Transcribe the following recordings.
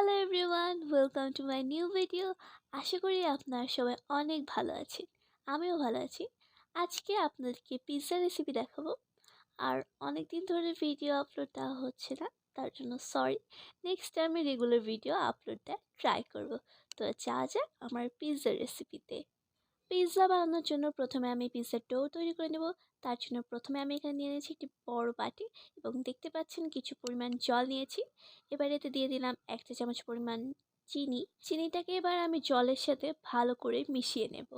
Hello everyone, welcome to my new video. আশা করি আপনারা সবাই অনেক ভালো আছেন। আমিও ভালো আছি। আজকে আপনাদেরকে পিৎজা রেসিপি দেখাবো। আর অনেক দিন ধরে ভিডিও আপলোড দেওয়া হচ্ছে না, তার জন্য সরি। নেক্সট টাইম আমি রেগুলার ভিডিও আপলোড দেওয়ার ট্রাই করব। তো যাওয়া যাক আমার পিৎজা রেসিপিতে। পিৎজা বানানোর জন্য প্রথমে আমি পিৎজার ডো তৈরি করে নেব। তার জন্য প্রথমে আমি এখানে নিয়ে নিয়েছি একটি বড় বাটি এবং দেখতে পাচ্ছেন কিছু পরিমাণ জল নিয়েছি। এবার এতে দিয়ে দিলাম 1 চা চামচ পরিমাণ চিনিটাকে এবার আমি জলের সাথে ভালো করে মিশিয়ে নেব।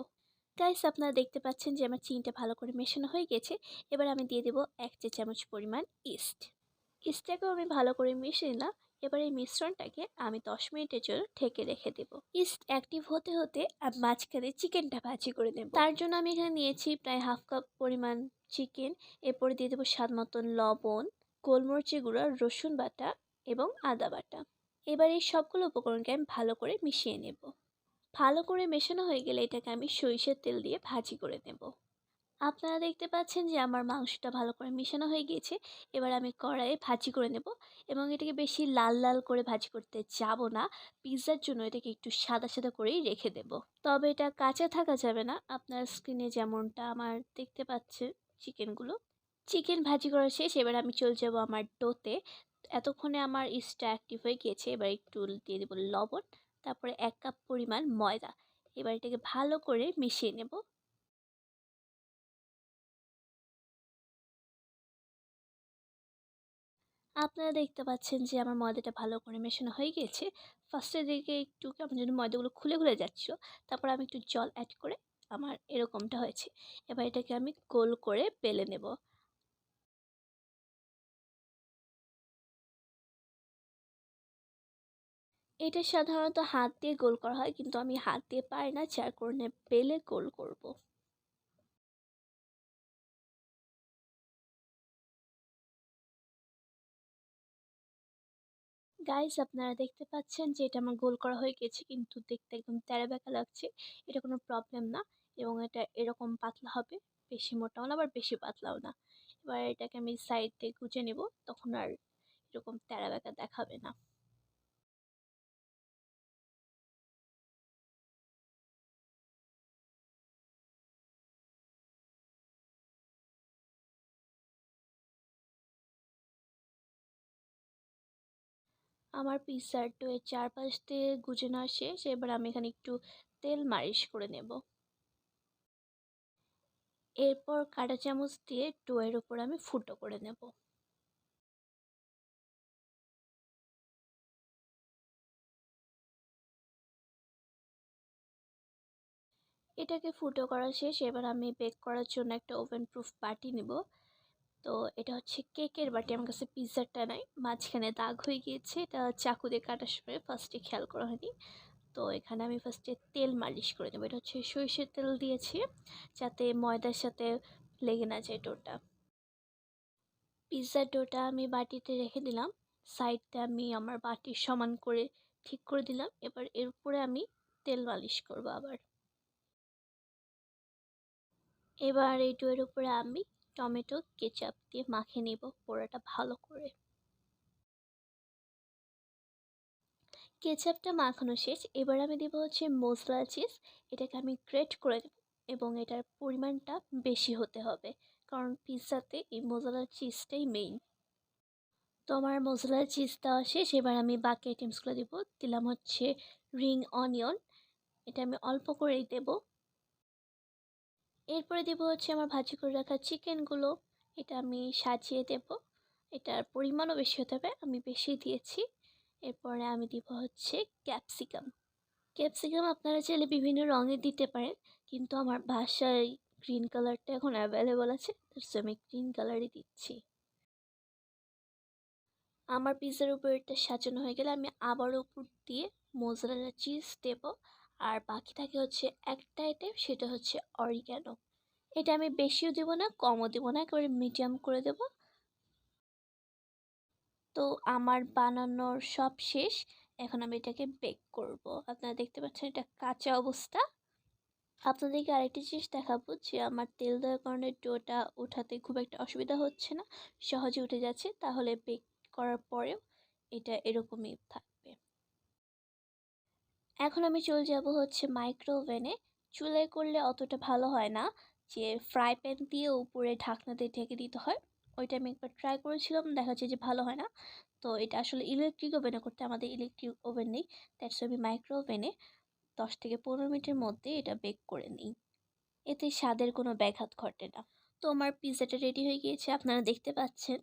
গাইস, আপনারা দেখতে পাচ্ছেন যে আমার চিনিটা ভালো করে মেশানো হয়ে গেছে। এবার আমি দিয়ে দেবো 1 চা চামচ পরিমাণ ইস্ট। ইস্টটাকেও আমি ভালো করে মিশিয়ে নিলাম। এবার এই মিশ্রণটাকে আমি 10 মিনিটের জন্য ঢেকে রেখে দেব। ইস্ট অ্যাক্টিভ হতে হতে আমি মাঝখানে চিকেনটা ভাজি করে নেব। তার জন্য আমি এখানে নিয়েছি প্রায় হাফ কাপ পরিমাণ চিকেন। এরপরে দিয়ে দেবো স্বাদ মতন লবণ, গোলমরিচের গুঁড়া, রসুন বাটা এবং আদা বাটা। এবার এই সবগুলো উপকরণকে আমি ভালো করে মিশিয়ে নেব। ভালো করে মেশানো হয়ে গেলে এটাকে আমি সরিষার তেল দিয়ে ভাজি করে নেব। আপনারা দেখতে পাচ্ছেন যে আমার মাংসটা ভালো করে মিশানো হয়ে গিয়েছে। এবার আমি কড়াইয়ে ভাজি করে নেব এবং এটাকে বেশি লাল লাল করে ভাজি করতে যাব না। পিৎজার জন্য এটাকে একটু সাদা সাদা করেই রেখে দেব। তবে এটা কাঁচা থাকা যাবে না। আপনার স্ক্রিনে যেমনটা আমার দেখতে পাচ্ছেন চিকেন ভাজি করা শেষ। এবার আমি চলে যাব আমার ডোতে। এতক্ষণে আমার ইস্টটা অ্যাক্টিভ হয়ে গিয়েছে। এবার একটু দিয়ে দেবো লবণ, তারপরে 1 কাপ পরিমাণ ময়দা। এবার এটাকে ভালো করে মিশিয়ে নেব। আপনারা দেখতে পাচ্ছেন যে আমার ময়দাটা ভালো করে মেশানো হয়ে গিয়েছে। ফার্স্টের দিকে একটু কেমন যেন ময়দাগুলো খুলে খুলে যাচ্ছিল। তারপর আমি একটু জল অ্যাড করে আমার এরকমটা হয়েছে। এবার এটাকে আমি গোল করে বেলে নেব। এটা সাধারণত হাত দিয়ে গোল করা হয়, কিন্তু আমি হাত দিয়ে পারি না, যার কারণে বেলে গোল করব। গাইস, আপনারা দেখতে পাচ্ছেন যে এটা আমার গোল করা হয়ে গেছে, কিন্তু দেখতে একদম তেরা বেঁকা লাগছে। এটা কোনো প্রবলেম না এবং এটা এরকম পাতলা হবে। বেশি মোটাও না আবার বেশি পাতলাও না। এবার এটাকে আমি সাইড দিয়ে গুজে নেব, তখন আর এরকম তেরা বেঁকা দেখাবে না। আমার পিৎজার ডোয়ের চারপাশ দিয়ে গুজে নেওয়া শেষ। এবার আমি এখানে একটু তেল মালিশ করে নেব। এরপর কাঁটা চামচ দিয়ে ডোয়ের উপর আমি ফুটো করে নেব। এটাকে ফুটো করা শেষ। এবার আমি বেক করার জন্য একটা ওভেন প্রুফ বাটি নিব। তো এটা হচ্ছে কেকের বাটি, আমার কাছে পিৎজারটা নাই, মাঝখানে দাগ হয়ে গিয়েছে। এটা চাকু দিয়ে কাটার সময় ফার্স্টে খেয়াল করা হয়নি। তো এখানে আমি ফার্স্টে তেল মালিশ করে নেবো। এটা হচ্ছে সরিষার তেল দিয়েছি, যাতে ময়দার সাথে লেগে না যায় ডোটা। পিৎজার ডোটা আমি বাটিতে রেখে দিলাম। সাইডটা আমি আমার বাটির সমান করে ঠিক করে দিলাম। এবার এর উপরে আমি তেল মালিশ করব আবার। এবার এই ডোয়ের উপরে আমি টমেটো কেচাপ দিয়ে মাখিয়ে নেব পুরোটা ভালো করে। কেচাপটা মাখানো শেষ। এবার আমি দেবো হচ্ছে মোজরেলা চিজ। এটাকে আমি গ্রেট করে দেব এবং এটার পরিমাণটা বেশি হতে হবে, কারণ পিৎজাতে এই মোজরেলা চিজটাই মেইন। তো আমার মোজরেলা চিজ দেওয়া শেষ। এবার আমি বাকি আইটেমসগুলো দেবো। দিলাম হচ্ছে রিং অনিয়ন, এটা আমি অল্প করেই দেব। এরপরে দেবো হচ্ছে আমার ভাজি করে রাখা চিকেনগুলো, এটা আমি সাজিয়ে দেব। এটার পরিমাণও বেশি হতে হবে, আমি বেশি দিয়েছি। এরপরে আমি দিব হচ্ছে ক্যাপসিকাম। ক্যাপসিকাম আপনারা চাইলে বিভিন্ন রঙের দিতে পারেন, কিন্তু আমার বাসায় গ্রিন কালারটা এখন অ্যাভেলেবল আছে, তো আমি গ্রিন কালারই দিচ্ছি। আমার পিৎজার উপর এটা সাজানো হয়ে গেলে আমি আবারও উপর দিয়ে মোজারেলা চিজ দেব। আর বাকি থাকে হচ্ছে একটা আইটেম, সেটা হচ্ছে অরিগ্যানো। এটা আমি বেশিও দেবো না, কমও দেবো না, একেবারে মিডিয়াম করে দেব। তো আমার বানানোর সব শেষ। এখন আমি এটাকে বেক করব। আপনারা দেখতে পাচ্ছেন এটা কাঁচা অবস্থা। আপনাদেরকে আরেকটি জিনিস দেখাবো যে আমার তেল দেওয়ার কারণে ডোটা ওঠাতে খুব একটা অসুবিধা হচ্ছে না, সহজে উঠে যাচ্ছে। তাহলে বেক করার পরেও এটা এরকমই থাকবে। এখন আমি চলে যাব হচ্ছে মাইক্রো ওভেনে। চুলায় করলে অতটা ভালো হয় না, যে ফ্রাই প্যান দিয়ে উপরে ঢাকনা দিয়ে ঢেকে দিতে হয়। ওইটা আমি একবার ট্রাই করেছিলাম, দেখা যাচ্ছে যে ভালো হয় না। তো এটা আসলে ইলেকট্রিক ওভেনে করতে, আমাদের ইলেকট্রিক ওভেন নেই। দ্যাটস আমি মাইক্রো ওভেনে 10 থেকে 15 মিনিটের মধ্যে এটা বেক করে নিই। এতে স্বাদের কোনো ব্যাঘাত ঘটে না। তো আমার পিৎজাটা রেডি হয়ে গিয়েছে, আপনারা দেখতে পাচ্ছেন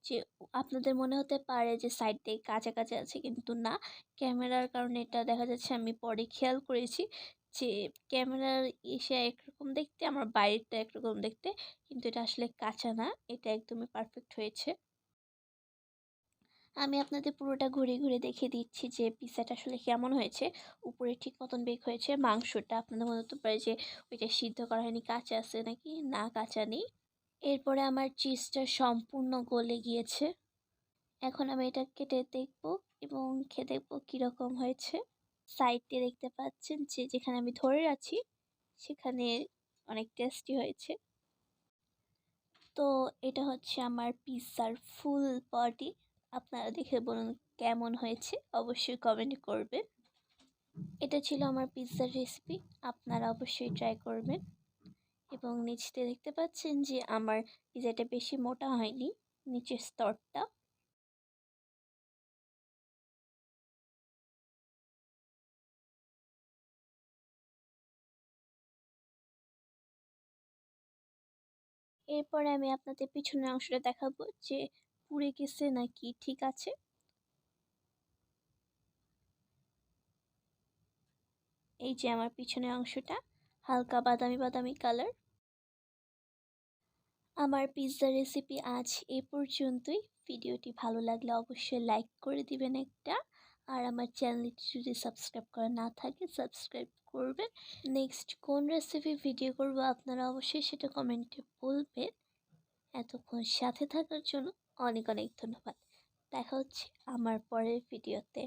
যে আপনাদের মনে হতে পারে যে সাইড দিয়ে কাঁচা কাঁচা আছে, কিন্তু না, ক্যামেরার কারণে এটা দেখা যাচ্ছে। আমি পরে খেয়াল করেছি যে ক্যামেরার এসে একরকম দেখতে, আমার বাইরেরটা একরকম দেখতে, কিন্তু এটা আসলে কাঁচা না, এটা একদমই পারফেক্ট হয়েছে। আমি আপনাদের পুরোটা ঘুরে ঘুরে দেখিয়ে দিচ্ছি যে পিৎজাটা আসলে কেমন হয়েছে। উপরে ঠিক মতন বেক হয়েছে। মাংসটা আপনাদের মনে হতে পারে যে ওইটা সিদ্ধ করা হয়নি, কাঁচা আছে নাকি, না কাঁচা নেই। এরপরে আমার চিজটা সম্পূর্ণ গলে গিয়েছে। এখন আমি এটা কেটে দেখব এবং খেয়ে দেখব কীরকম হয়েছে। সাইডে দেখতে পাচ্ছেন যে যেখানে আমি ধরে আছি সেখানে অনেক টেস্টি হয়েছে। তো এটা হচ্ছে আমার পিৎজার ফুল বডি। আপনারা দেখে বলুন কেমন হয়েছে, অবশ্যই কমেন্ট করবেন। এটা ছিল আমার পিৎজার রেসিপি, আপনারা অবশ্যই ট্রাই করবেন। এবং নিচতে দেখতে পাচ্ছেন যে আমার পিৎজাটা বেশি মোটা হয়নি, নিচের স্তরটা। এরপরে আমি আপনাদের পিছনের অংশটা দেখাবো যে পুড়ে গেছে নাকি ঠিক আছে। এই যে আমার পিছনের অংশটা হালকা বাদামি বাদামি কালার। আমার পিৎজা রেসিপি আজ এ পর্যন্তই। ভিডিওটি ভালো লাগলে অবশ্যই লাইক করে দিবেন একটা, আর আমার চ্যানেলটি যদি সাবস্ক্রাইব করা না থাকে সাবস্ক্রাইব করবেন। নেক্সট কোন রেসিপি ভিডিও করব আপনারা অবশ্যই সেটা কমেন্টে বলবেন। এতক্ষণ সাথে থাকার জন্য অনেক অনেক ধন্যবাদ। দেখা হচ্ছে আমার পরের ভিডিওতে।